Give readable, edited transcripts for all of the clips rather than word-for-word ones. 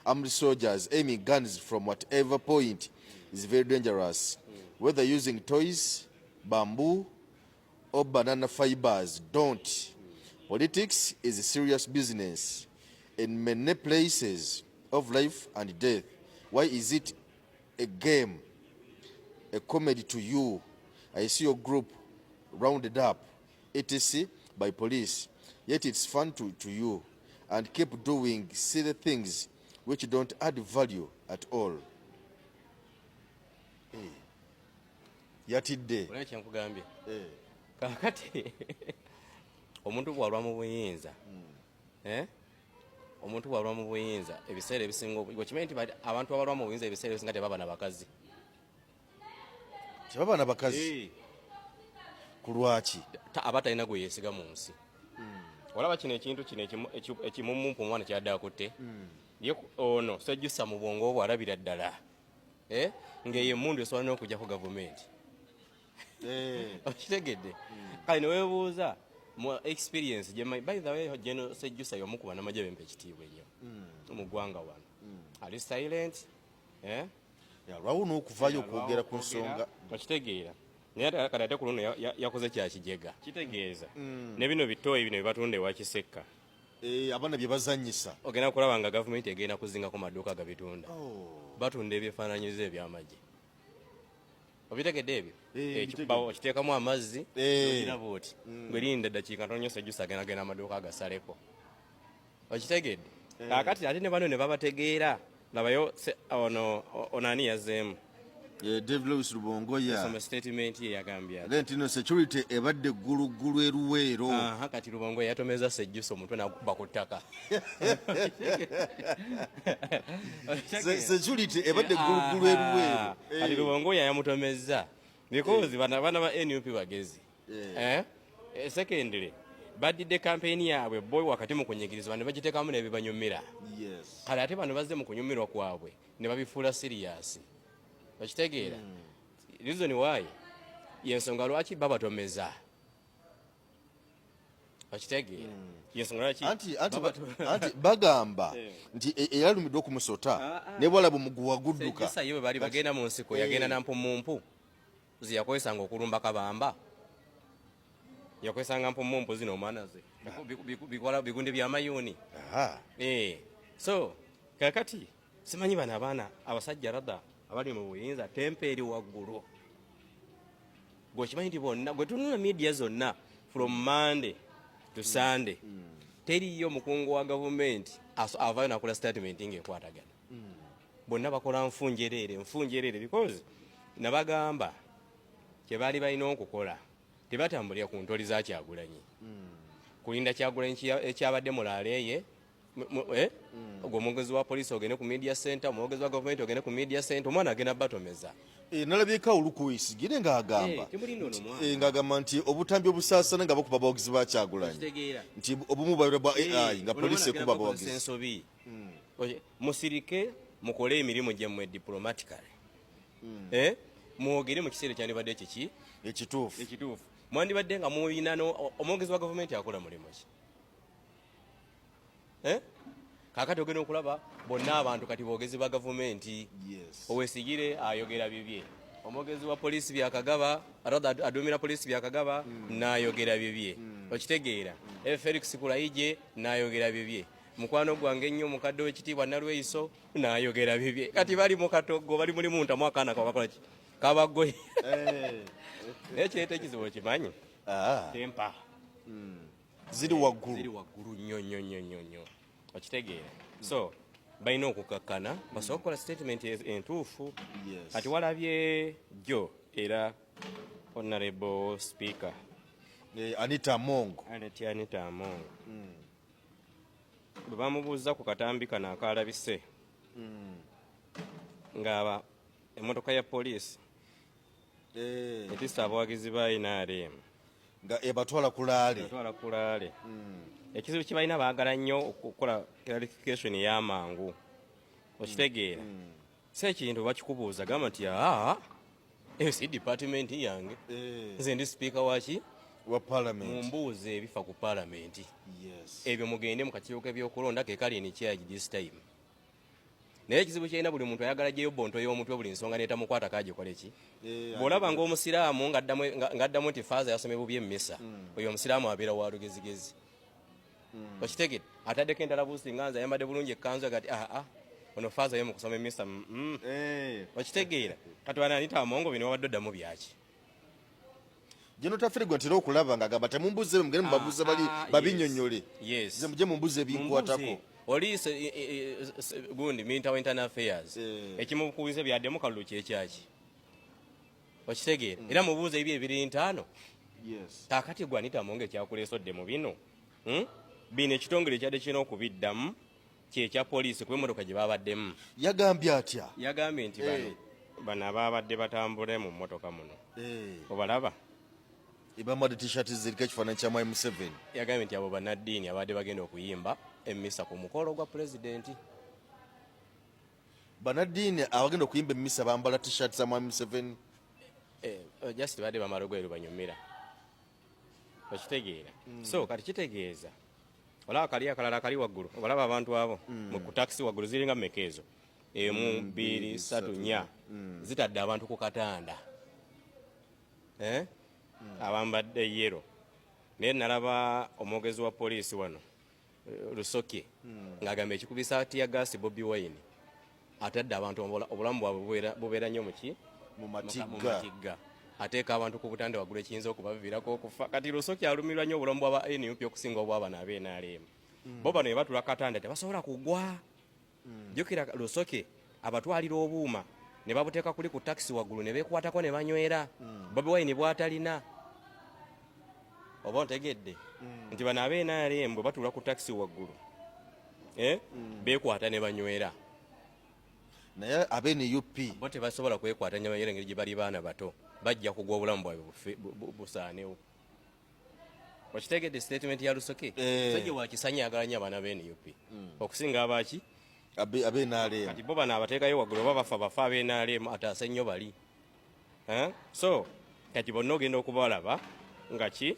armed soldiers aiming guns from whatever point is very dangerous. Whether using toys, bamboo, or banana fibers, don't. Politics is a serious business in many places of life and death. Why is it a game, a comedy to you? I see your group rounded up, etc. by police, yet it's fun to you, and keep doing silly things which don't add value at all. Yatidde. Kakati omuntu bwalwa mu buyinza omuntu bwalwa mu buyinza ebiseera ebisinga okimanyi nti abantu abalwa mu buyinza ebiseera ebisinga tebaba na bakazi ku lwaki aba talina gwe yeesiga mu nsi olaba kino ekintu kino ekimumumpu omwana kyadde akutte ono sejjusa mu bwongo obwo alabira ddala ng'eyo emmundu esobola n'okujja ku gavumenti okitegedde kale ne weebuuza mu experience by the way General Sejjusa y'omu ku bannamagye bempa ekitiibwa ennyo mu ggwanga wano ali silent yalwawo n'okuvayo okwogera ku nsonga okitegeera naye kati ate ku luno yakoze kyakijega kitegeeza ne bino bitooyi bino byebatunda ewa Kisekka abaana bye bazannyisa ogenda kulaba nga gavumenti egenda kuzingako maduuka gabitunda batunda ebyefaananyizo eby'amagye obitegedde ebyo okiteekamu amazzi ogina booti gwerinda eddakiika ntono Sejjusa agenda amaduuka agasaleko okitegedde kaakati ate ne bano ne babategeera labayo ono ani yazzeemu David Lewis Rubongoya mu statement ye yagambye ati no security ebadde ggulu eruweero kati Rubongoya yatomeza Sejjusa omutwe n'akuba ku ttaka security ebadde ggulu eruweero kati Rubongoya yamutomeza because bana ba NUP bagezi secondly badidde kampeni yaabwe boy wakati mu kunyigiriza bano bagiteekamu n'ebibanyumira kale ate bano bazze mu kunyumirwa kwabwe ne babifuula serious okitegeera reason why yensonga lwaki babatomeza okitegeera yensonga lwaki anti bagamba nti eyalumiddwa okumusota ne bwalaba omuguwa gudduka Sejjusa yewe bali bagenda mu nsiko yagenda na mpumumpu ziyakozesanga okulumba kabamba yakozesanga mpumumpu zino omwana ze bikola bigunde by'amayuuni so kakati simanyi bano abaana abasajja rada abali mu buyinza tempe eri waggulu gwekimanyi nti bonna gwe tunula media zonna from Monday to Sunday teriyo mukungu wa gavumenti avayo nakola statement ng'ekwatagana bonna bakola nfunjereere because nabagamba kye baali balina okukola tebatambulira ku ntoli za Kyagulanyi kulinda Kyagulanyi ekyabadde mulaaleeye ogwo omwogezi wa poliisi ogende ku media center omwogezi wa gavumenti ogende ku media center omwana agenda batomeza nalabyeko olukuyisigire ng'agamba nti obutambi obusaasana nga bakuba abawagizi ba Kyagulanyi nti obumu bwa AI nga poliisi ekuba abawagizi musirike mukole emirimu gyammwe diplomatically mwogere mu kiseera kyandibadde kiki ekituufu mwandibadde nga muyina omwogezi wa gavumenti akola mulimu ki kakati ogenda okulaba bonna abantu kati boogezi ba gavumenti Owesigire ayogera bibye omwogezi wa poliisi byakagaba aduumira poliisi byakagaba n'ayogera bibye okitegeera Felix Kulayije n'ayogera bibye mukwano gwange ennyo mukadde w'ekitiibwa Nalweyiso n'ayogera bibye kati bali mu katogo bali muli muntamu akaana kabakola ki kabagoye naye kireeta ekizibu okimanyi tempa ziri waggulu nnyo okitegeera so balina okukakkana basobola okukola statement entuufu kati walabye jo era honorable speaker Anita Among bwe bamubuuza ku katambi kano akalabise ng'aba emmotoka ya poliisi etissa abawagizi ba NRM nga ebatwala kulaale ekizibu kibalina baagala nnyo okukola clarification y'amangu okitegeera si ekintu bakikubuuza gamba nti eyo si department yange nze ndi speaker waki wa parliament mumbuuze ebifa ku parliament ebyo mugende mu kakiiko k'ebyokulonda ke kali in charge this time naye ekizibu kyalina buli muntu ayagala gyeyo bonto y'omutwe buli nsonga neetamukwata kagikole ki bw'olaba ng'omusiraamu ng'addamu nti faaza yasomye bubi emmisa oyo omusiraamu abeera wa lugezigezi okitegedde ataddeko endala buusinga nze ayambadde bulungi ekkanzu agati ono faaza yo mu kusoma emmisa okitegeera kati wananita amongo bino wabadde oddamu byaki Jeno tafirigwa ntera okulaba ng'agamba temumbuze mugende mubabuuza bali babinnyonnyole nze mujje mumbuze ebinkwatako oli gundi Mintawa Internal Affairs ekimukubize byaddemu kalulu kyekyaki okitegeera era mubuuza ebyo ebiri ntaano kaakati gwe Anita Amongo ekyakuleesodde mu bino bino ekitongole kyadde kirina okubiddamu kyekya poliisi kuba emmotoka gye babaddemu yagambye atya yagambye nti bano ababadde batambule mu mmotoka muno obalaba ebambadde t-shirt ziriko ekifaananyi kya Mwai Museveni yagambye nti abo bannaddiini abadde bagenda okuyimba emmisa ku mukolo gwa pulezidenti bannaddiini abagenda okuyimba emmisa bambala t-shirt za Mwai Museveni just badde bamala ogweru banyumira okitegeera so kati kitegeeza olaba kali akalala kali waggulu obalaba abantu abo ku takisi waggulu ziringa mmeka ezo 1 2 3 4 zitadde abantu ku katanda abambadde yero naye nalaba omwogezi wa poliisi wano Lusoke ng'agamba ekikubisa tiya gaasi Bobi Wine atadde abantu obulamu bwabwe bubeera nnyo mu matigga ateeka abantu ku butande waggulu ekiyinza okubaviirako okufa kati Lusoke alumirwa nnyo obulamu bw'aba NUP okusinga obw'abano ab'e NRM bo bano ne batula katanda tebasobola kugwa jjukira Lusoke abatwalira obuuma ne babuteeka kuli ku takisi waggulu ne beekwatako ne banywera Bobi Wine bw'atalina oba ontegedde nti bano ab'e NRM bwe batula ku takisi waggulu beekwata ne banywera naye ab'e NUP bo tebasobola kwekwata ne banywera engeri gye bali baana bato bajja kugwa obulamu bwabwe busaanewo okitegedde statement ya Lusoke sajje wakisanya agala nnyo abaana b'e NUP okusinga abaki ab'e NRM kati bo bano abateekayo waggulu oba bafa ab'e NRM ataase nnyo bali so kati bonna ogenda okubalaba nga ki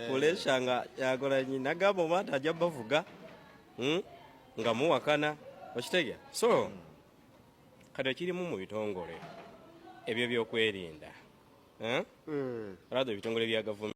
pulesha nga yagolanyi nagamba omwana ajja bavuga nga muwakana okitegera so kati ekirimu mu bitongole ebyo byokwerinda olado ebitongole bya gavumenti